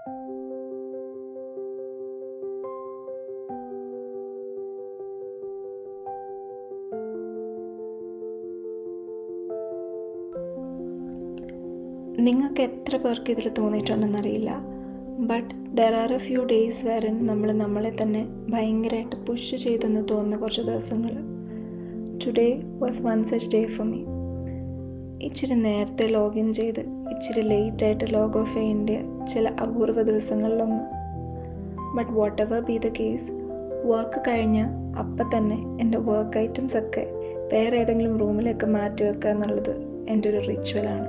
നിങ്ങൾക്ക് എത്ര പേർക്ക് ഇതിൽ തോന്നിയിട്ടുണ്ടെന്നറിയില്ല, but there are a few days wherein നമ്മൾ നമ്മളെ തന്നെ ഭയങ്കരമായിട്ട് പുഷ് ചെയ്തെന്ന് തോന്നുന്ന കുറച്ച് ദിവസങ്ങൾ. Today was one such day for me. ഇച്ചിരി നേരത്തെ ലോഗിൻ ചെയ്ത് ഇച്ചിരി ലേറ്റായിട്ട് ലോഗ് ഓഫ് ചെയ്യേണ്ട ചില അപൂർവ ദിവസങ്ങളിലൊന്ന്. But whatever be the case, work കഴിഞ്ഞ് അപ്പം തന്നെ എൻ്റെ വർക്ക് ഐറ്റംസ് ഒക്കെ വേറെ ഏതെങ്കിലും റൂമിലേക്ക് മാറ്റി വെക്കുക എന്നുള്ളത് എൻ്റെ ഒരു റിച്വലാണ്.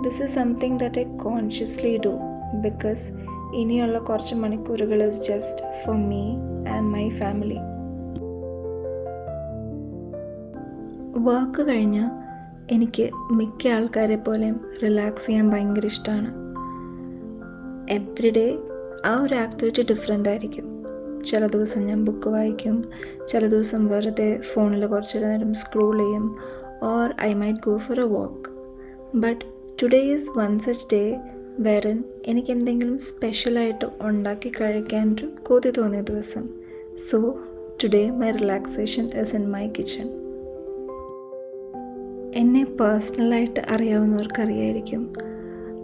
This is something that I consciously do because ഇനിയുള്ള കുറച്ച് മണിക്കൂറുകൾ is just for me and my family. Work കഴിഞ്ഞ് എനിക്ക് മിക്ക ആൾക്കാരെ പോലെയും റിലാക്സ് ചെയ്യാൻ ഭയങ്കര ഇഷ്ടമാണ്. എവ്രി ഡേ ആ ഒരു ആക്ടിവിറ്റി ഡിഫറെൻ്റ് ആയിരിക്കും. ചില ദിവസം ഞാൻ ബുക്ക് വായിക്കും, ചില ദിവസം വെറുതെ ഫോണിൽ കുറച്ച് നേരം സ്ക്രോൾ ചെയ്യും, or I might go for a walk. But today is one such day wherein എനിക്ക് എന്തെങ്കിലും സ്പെഷ്യലായിട്ട് ഉണ്ടാക്കി കഴിക്കാനൊരു കൊതി തോന്നിയ ദിവസം. So today my relaxation is in my kitchen. എന്നെ പേഴ്സണലായിട്ട് അറിയാവുന്നവർക്കറിയായിരിക്കും,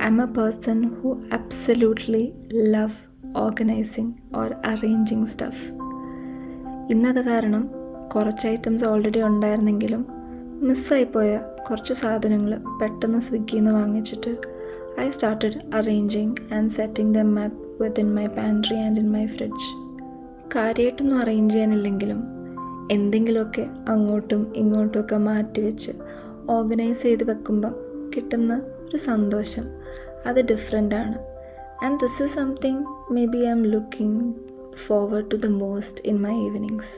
I'm a person who absolutely love organizing or arranging stuff. ഇന്നത് കാരണം കുറച്ച് ഐറ്റംസ് ഓൾറെഡി ഉണ്ടായിരുന്നെങ്കിലും മിസ്സായിപ്പോയ കുറച്ച് സാധനങ്ങൾ പെട്ടെന്ന് സ്വിഗ്ഗിയിൽ നിന്ന് വാങ്ങിച്ചിട്ട് I started arranging and setting dum up within my pantry and in my fridge. കാര്യമായിട്ടൊന്നും അറേഞ്ച് ചെയ്യാനില്ലെങ്കിലും എന്തെങ്കിലുമൊക്കെ അങ്ങോട്ടും ഇങ്ങോട്ടുമൊക്കെ മാറ്റി വെച്ച് ഓർഗനൈസ് ചെയ്ത് വെക്കുമ്പം കിട്ടുന്ന ഒരു സന്തോഷം അത് ഡിഫറെൻ്റാണ്. And this is something maybe I'm looking forward to the most in my evenings.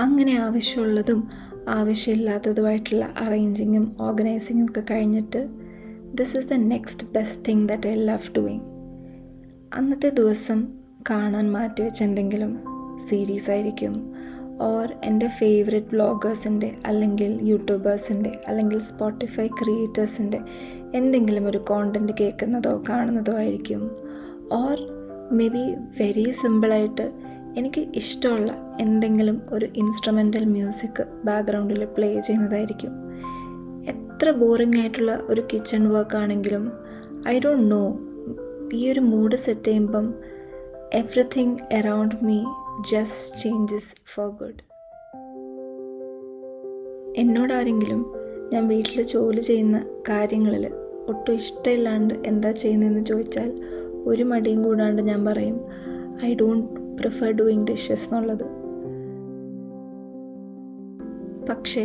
അങ്ങനെ ആവശ്യമുള്ളതും ആവശ്യമില്ലാത്തതുമായിട്ടുള്ള അറേഞ്ചിങ്ങും ഓർഗനൈസിങ്ങും ഒക്കെ കഴിഞ്ഞിട്ട് this is the next best thing that I love doing. അന്നത്തെ ദിവസം കാണാൻ മാറ്റിവെച്ച എന്തെങ്കിലും സീരീസ് ആയിരിക്കും, ഓർ എൻ്റെ ഫേവറേറ്റ് വ്ളോഗേഴ്സിൻ്റെ അല്ലെങ്കിൽ യൂട്യൂബേഴ്സിൻ്റെ അല്ലെങ്കിൽ സ്പോട്ടിഫൈ ക്രിയേറ്റേഴ്സിൻ്റെ എന്തെങ്കിലും ഒരു കോണ്ടൻറ്റ് കേൾക്കുന്നതോ കാണുന്നതോ ആയിരിക്കും, ഓർ മേ ബി വെരി സിമ്പിളായിട്ട് എനിക്ക് ഇഷ്ടമുള്ള എന്തെങ്കിലും ഒരു ഇൻസ്ട്രുമെൻ്റൽ മ്യൂസിക് ബാക്ക്ഗ്രൗണ്ടിൽ പ്ലേ ചെയ്യുന്നതായിരിക്കും. എത്ര ബോറിംഗ് ആയിട്ടുള്ള ഒരു കിച്ചൺ വർക്ക് ആണെങ്കിലും ഐ ഡോണ്ട് നോ, ഈ ഒരു മൂഡ് സെറ്റ് ചെയ്യുമ്പം everything around me just changes for good. എന്നോടാരെങ്കിലും ഞാൻ വീട്ടിൽ ജോലി ചെയ്യുന്ന കാര്യങ്ങളിൽ ഒട്ടും ഇഷ്ടമില്ലാണ്ട് എന്താ ചെയ്യുന്നതെന്ന് ചോദിച്ചാൽ ഒരു മടിയും കൂടാണ്ട് ഞാൻ പറയും I don't prefer doing dishes എന്നുള്ളത്. പക്ഷേ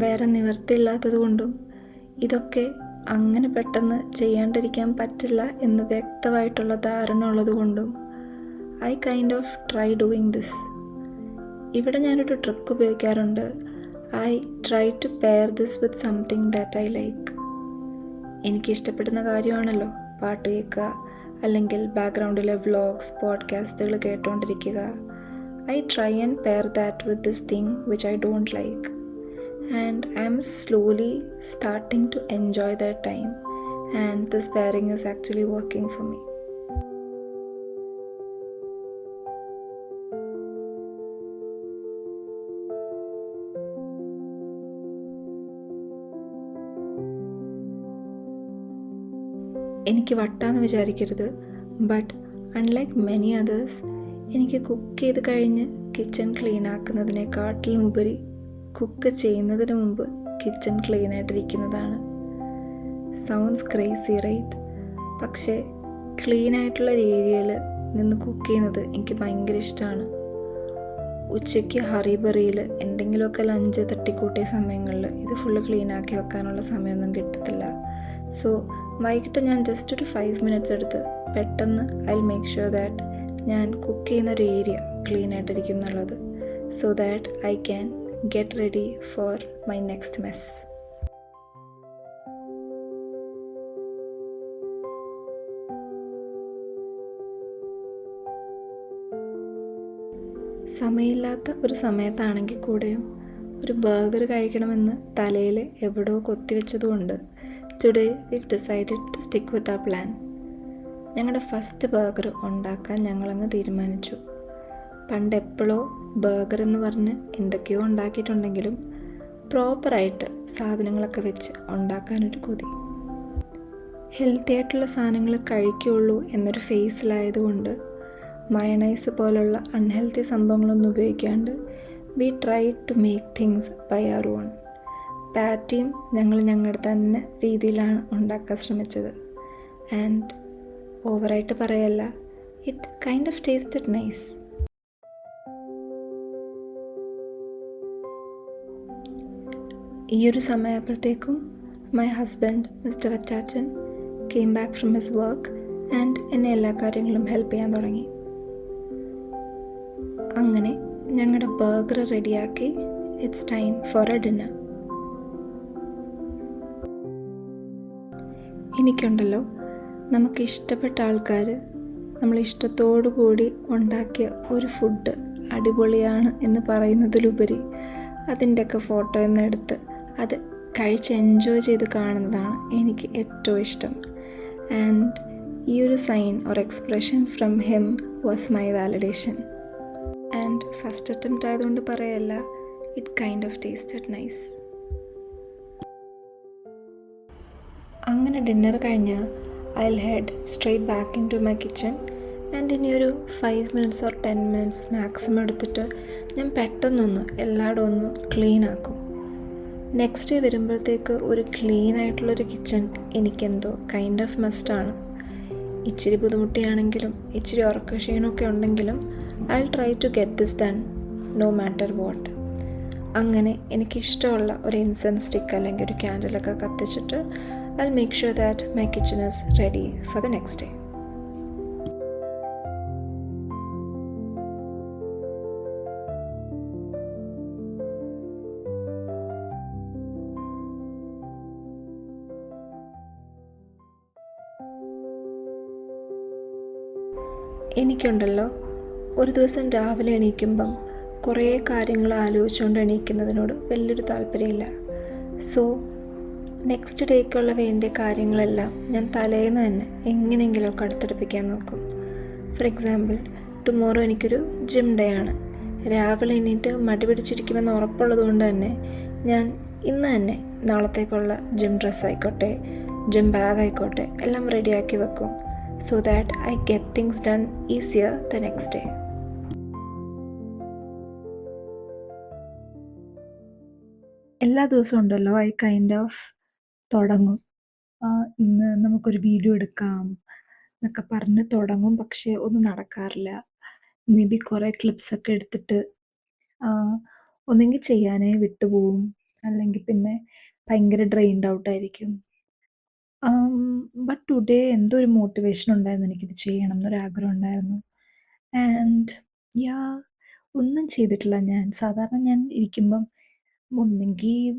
വേറെ നിവർത്തിയില്ലാത്തത് കൊണ്ടും ഇതൊക്കെ അങ്ങനെ പെട്ടെന്ന് ചെയ്യാണ്ടിരിക്കാൻ പറ്റില്ല എന്ന് വ്യക്തമായിട്ടുള്ള ധാരണ ഉള്ളത് കൊണ്ടും I kind of try doing this. ഇവിടെ ഞാനൊരു ട്രിക്ക് ഉപയോഗിക്കാറുണ്ട്. I try to pair this with something that I like. എനിക്കിഷ്ടപ്പെടുന്ന കാര്യമാണല്ലോ പാട്ട് കേൾക്കുക, അല്ലെങ്കിൽ ബാക്ക്ഗ്രൗണ്ടിലെ വ്ളോഗ്സ് പോഡ്കാസ്റ്റുകൾ കേട്ടുകൊണ്ടിരിക്കുക. I try and pair that with this thing which I don't like, and I'm slowly starting to enjoy that time, and this pairing is actually working for me. എനിക്ക് വട്ടാന്ന് വിചാരിക്കരുത്, ബട്ട് അൺലൈക്ക് മെനി അതേഴ്സ് എനിക്ക് cook ചെയ്ത് കഴിഞ്ഞ് kitchen clean ആക്കുന്നതിനെക്കാട്ടിലും ഉപരി cook ചെയ്യുന്നതിന് മുമ്പ് കിച്ചൺ ക്ലീൻ ആയിട്ടിരിക്കുന്നതാണ്. Sounds crazy right? പക്ഷേ ക്ലീൻ ആയിട്ടുള്ള ഒരു ഏരിയയിൽ നിന്ന് കുക്ക് ചെയ്യുന്നത് എനിക്ക് ഭയങ്കര ഇഷ്ടമാണ്. ഉച്ചയ്ക്ക് ഹറിബറിയിൽ എന്തെങ്കിലുമൊക്കെ ലഞ്ച് തട്ടിക്കൂട്ടിയ സമയങ്ങളിൽ ഇത് ഫുള്ള് ക്ലീൻ ആക്കി വെക്കാനുള്ള സമയമൊന്നും കിട്ടത്തില്ല. സോ വൈകിട്ട് ഞാൻ ജസ്റ്റ് ഒരു 5 minutes എടുത്ത് പെട്ടെന്ന് ഐ മേക്ക് ഷുവർ ദാറ്റ് ഞാൻ കുക്ക് ചെയ്യുന്ന ഒരു ഏരിയ ക്ലീൻ ആയിട്ടിരിക്കും എന്നുള്ളത്, so that I can get ready for my next mess. സമയമില്ലാത്ത ഒരു സമയത്താണെങ്കിൽ കൂടെയും ഒരു ബർഗർ കഴിക്കണമെന്ന് തലയിൽ എവിടെയോ കൊത്തിവെച്ചതുകൊണ്ട് today we've decided to stick with ആ പ്ലാൻ. ഞങ്ങളുടെ ഫസ്റ്റ് ബർഗർ ഉണ്ടാക്കാൻ ഞങ്ങളങ്ങ് തീരുമാനിച്ചു. പണ്ട് എപ്പോഴോ ബർഗർ എന്ന് പറഞ്ഞ് എന്തൊക്കെയോ ഉണ്ടാക്കിയിട്ടുണ്ടെങ്കിലും പ്രോപ്പറായിട്ട് സാധനങ്ങളൊക്കെ വെച്ച് ഉണ്ടാക്കാനൊരു കൊതി. ഹെൽത്തി ആയിട്ടുള്ള സാധനങ്ങൾ കഴിക്കുകയുള്ളൂ എന്നൊരു ഫേസിലായതുകൊണ്ട് മയണൈസ് പോലുള്ള അൺഹെൽത്തി സംഭവങ്ങളൊന്നും ഉപയോഗിക്കാണ്ട് we try to make things by our own. പാറ്റിയും ഞങ്ങൾ ഞങ്ങളുടെ തന്നെ രീതിയിലാണ് ഉണ്ടാക്കാൻ ശ്രമിച്ചത്. ആൻഡ് ഓവറായിട്ട് പറയല്ല, it kind of tasted nice. ഈ ഒരു സമയപ്പോഴത്തേക്കും my husband mister Achachan came back from his work and എന്നെ എല്ലാ കാര്യങ്ങളും ഹെൽപ്പ് ചെയ്യാൻ തുടങ്ങി. അങ്ങനെ ഞങ്ങളുടെ ബർഗർ റെഡിയാക്കി. It's time for a dinner. എനിക്കുണ്ടല്ലോ, നമുക്ക് ഇഷ്ടപ്പെട്ട ആൾക്കാർ നമ്മൾ ഇഷ്ടത്തോടു കൂടി ഉണ്ടാക്കിയ ഒരു ഫുഡ് അടിപൊളിയാണ് എന്ന് പറയുന്നതിലുപരി അതിൻ്റെയൊക്കെ ഫോട്ടോ എന്നെടുത്ത് അത് കഴിച്ച് എൻജോയ് ചെയ്ത് കാണുന്നതാണ് എനിക്ക് ഏറ്റവും ഇഷ്ടം. ആൻഡ് ഈ ഒരു sign or expression from him was my validation. And first attempt ആയതുകൊണ്ട് പറയല്ല, it kind of tasted nice. അങ്ങനെ ഡിന്നർ കഴിഞ്ഞ് I will head straight back in to my kitchen. And ഇനിയൊരു 5 minutes or 10 minutes മാക്സിമം എടുത്തിട്ട് ഞാൻ പെട്ടെന്നൊന്ന് എല്ലായിടും ഒന്ന് clean ആക്കും. നെക്സ്റ്റ് ഡേ വരുമ്പോഴത്തേക്ക് ഒരു ക്ലീൻ ആയിട്ടുള്ളൊരു കിച്ചൺ എനിക്കെന്തോ കൈൻഡ് ഓഫ് മസ്റ്റാണ്. ഇച്ചിരി ബുദ്ധിമുട്ടിയാണെങ്കിലും ഇച്ചിരി ഉറക്ക ക്ഷീണമൊക്കെ ഉണ്ടെങ്കിലും I will try to get this done no matter what. അങ്ങനെ എനിക്കിഷ്ടമുള്ള ഒരു ഇൻസെൻസ് സ്റ്റിക്ക് അല്ലെങ്കിൽ ഒരു ക്യാൻഡിലൊക്കെ കത്തിച്ചിട്ട് I will make sure that my kitchen is ready for the next day. എനിക്കുണ്ടല്ലോ, ഒരു ദിവസം രാവിലെ എണീക്കുമ്പം കുറേ കാര്യങ്ങൾ ആലോചിച്ചുകൊണ്ട് എണീക്കുന്നതിനോട് വലിയൊരു താല്പര്യമില്ല. സോ നെക്സ്റ്റ് ഡേക്കുള്ള വേണ്ടിയ കാര്യങ്ങളെല്ലാം ഞാൻ തലേന്ന് തന്നെ എങ്ങനെയെങ്കിലുമൊക്കെ അടുത്തെടുപ്പിക്കാൻ നോക്കും. ഫോർ എക്സാമ്പിൾ, ടുമോറോ എനിക്കൊരു ജിം ഡേ ആണ്. രാവിലെ എണീറ്റ് മടി പിടിച്ചിരിക്കുമെന്ന് ഉറപ്പുള്ളത് കൊണ്ട് തന്നെ ഞാൻ ഇന്ന് തന്നെ നാളത്തേക്കുള്ള ജിം ഡ്രസ്സ് ആയിക്കോട്ടെ, ജിം ബാഗ് ആയിക്കോട്ടെ എല്ലാം റെഡിയാക്കി വെക്കും. So that I get things done easier the next day. എല്ലാ ദിവസവും ഉണ്ടല്ലോ ഐ കൈൻഡ് ഓഫ് തുടങ്ങും. ഇന്ന് നമുക്കൊരു വീഡിയോ എടുക്കാം എന്നൊക്കെ പറഞ്ഞ് തുടങ്ങും. പക്ഷേ ഒന്നും നടക്കാറില്ല. മേ ബി കുറേ ക്ലിപ്സൊക്കെ എടുത്തിട്ട് ഒന്നെങ്കിൽ ചെയ്യാനേ വിട്ടുപോകും, അല്ലെങ്കിൽ പിന്നെ ഭയങ്കര ഡ്രെയിൻഡ് ഔട്ടായിരിക്കും. ബട്ട് ടുഡേ എന്തോ ഒരു മോട്ടിവേഷൻ ഉണ്ടായിരുന്നു, എനിക്കിത് ചെയ്യണം എന്നൊരാഗ്രഹം ഉണ്ടായിരുന്നു. ആൻഡ് യാ ഒന്നും ചെയ്തിട്ടില്ല ഞാൻ. സാധാരണ ഞാൻ ഇരിക്കുമ്പം ഒന്നെങ്കിൽ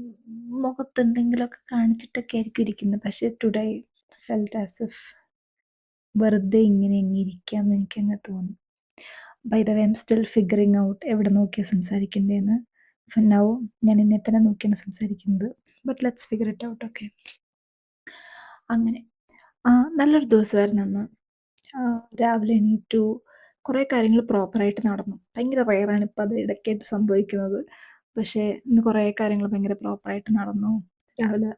മുഖത്ത് എന്തെങ്കിലുമൊക്കെ കാണിച്ചിട്ടൊക്കെ ആയിരിക്കും ഇരിക്കുന്നത്. പക്ഷേ ടുഡേ ഫെൽറ്റ് ആസ് ഇഫ് വെറുതെ ഇങ്ങനെ ഇരിക്കാമെന്ന് എനിക്കങ്ങ് തോന്നി. By the way I'm still figuring out എവിടെ നോക്കിയാൽ സംസാരിക്കേണ്ടതെന്ന്. ഫോർ നൗ ഞാൻ എന്നെ തന്നെ നോക്കിയാണ് സംസാരിക്കുന്നത്. But let's figure it out. Okay, അങ്ങനെ നല്ലൊരു ദിവസമായിരുന്നു അന്ന്. രാവിലെ എണീറ്റു, കുറേ കാര്യങ്ങൾ പ്രോപ്പറായിട്ട് നടന്നു. ഭയങ്കര റെയറാണ് ഇപ്പം അത് ഇടയ്ക്കായിട്ട് സംഭവിക്കുന്നത്. പക്ഷേ ഇന്ന് കുറേ കാര്യങ്ങൾ ഭയങ്കര പ്രോപ്പറായിട്ട് നടന്നു. രാവിലെ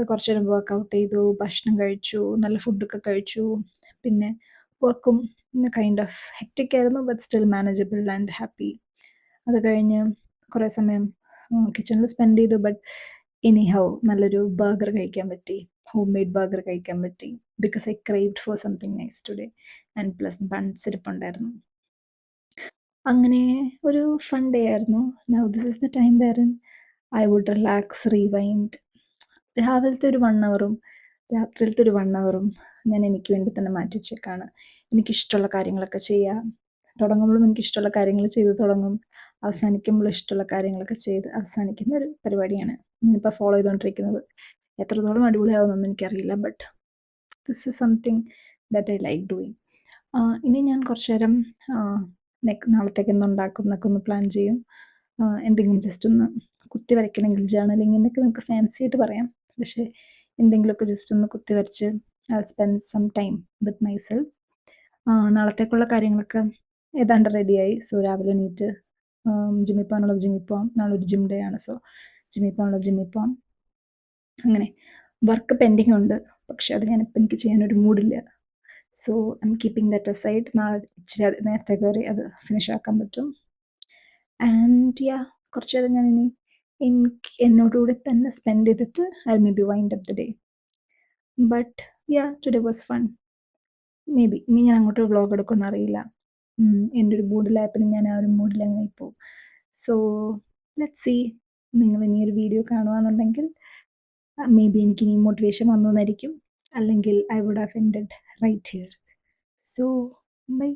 കുറച്ച് നേരം വർക്കൗട്ട് ചെയ്തു, ഭക്ഷണം കഴിച്ചു, നല്ല ഫുഡൊക്കെ കഴിച്ചു. പിന്നെ വർക്കും ഇന്ന് കൈൻഡ് ഓഫ് ഹെക്റ്റിക് ആയിരുന്നു, but still manageable and happy. അത് കഴിഞ്ഞ് കുറേ സമയം കിച്ചണിൽ സ്പെൻഡ് ചെയ്തു. ബട്ട് എനിഹൗ നല്ലൊരു ബർഗർ കഴിക്കാൻ പറ്റി, ഹോം മെയ്ഡ് ബർഗർ കഴിക്കാൻ പറ്റി. Because I craved for something nice today. And plus buns ഇരിപ്പുണ്ടായിരുന്നു. അങ്ങനെ ഒരു ഫൺ ഡേ ആയിരുന്നു. Now this is the time wherein I would relax, rewind. രാവിലത്തെ ഒരു 1 ഹവറും രാത്രിയിലത്തെ ഒരു 1 ഹവറും ഞാൻ എനിക്ക് വേണ്ടി തന്നെ മാറ്റി വെച്ചേക്കാണ്. എനിക്കിഷ്ടമുള്ള കാര്യങ്ങളൊക്കെ ചെയ്യാം. തുടങ്ങുമ്പോഴും എനിക്കിഷ്ടമുള്ള കാര്യങ്ങൾ ചെയ്ത് തുടങ്ങും, അവസാനിക്കുമ്പോഴും ഇഷ്ടമുള്ള കാര്യങ്ങളൊക്കെ ചെയ്ത് അവസാനിക്കുന്ന ഒരു പരിപാടിയാണ് ഞാനിപ്പോൾ ഫോളോ ചെയ്തുകൊണ്ടിരിക്കുന്നത്. എത്രത്തോളം അടിപൊളിയാവുമെന്നൊന്നും എനിക്കറിയില്ല, but this is something that I like doing. ഇനി ഞാൻ കുറച്ച് നേരം നാളത്തേക്ക് എന്തുണ്ടാക്കും എന്നൊക്കെ ഒന്ന് പ്ലാൻ ചെയ്യും. എന്തെങ്കിലും ജസ്റ്റ് ഒന്ന് കുത്തി വരയ്ക്കണമെങ്കിൽ ജേർണലിംഗ് എന്നൊക്കെ നമുക്ക് ഫാൻസി ആയിട്ട് പറയാം. പക്ഷേ എന്തെങ്കിലുമൊക്കെ ജസ്റ്റ് ഒന്ന് കുത്തി വരച്ച് I spend some time with myself. നാളത്തേക്കുള്ള കാര്യങ്ങളൊക്കെ ഏതാണ്ട് റെഡിയായി. സോ രാവിലെ എണീറ്റ് ജിമ്മിൽ പോകാനുള്ളത് ജിമ്മിൽ പോകാം. നാളെ ഒരു ജിം ഡേ ആണ്. സോ ജിമ്മിൽ പോകാനുള്ളത് ജിമ്മിൽ പോകാം. അങ്ങനെ വർക്ക് പെൻഡിങ് ഉണ്ട്. പക്ഷെ അത് ഞാനിപ്പോൾ എനിക്ക് ചെയ്യാനൊരു മൂഡില്ല. So I'm keeping that aside. നാളെ ഇച്ചിരി നേരത്തെ കയറി അത് ഫിനിഷ് ആക്കാൻ പറ്റും. ആൻഡ് യാ, കുറച്ച് നേരം ഞാനിനി എന്നോടുകൂടി തന്നെ സ്പെൻഡ് ചെയ്തിട്ട് I may be wind up the day. But yeah, today was fun. May be ഇനി ഞാൻ അങ്ങോട്ട് വ്ളോഗ് എടുക്കുമെന്ന് അറിയില്ല. എൻ്റെ ഒരു മൂഡിലായപ്പോൾ ഞാൻ ആ ഒരു മൂഡിലങ്ങനെ പോവും. So let's see. നിങ്ങൾ ഇനി ഒരു വീഡിയോ കാണുകയാണെന്നുണ്ടെങ്കിൽ മേ ബി എനിക്കിനി മോട്ടിവേഷൻ വന്നു എന്നായിരിക്കും. അല്ലെങ്കിൽ I would have ended right here. So by.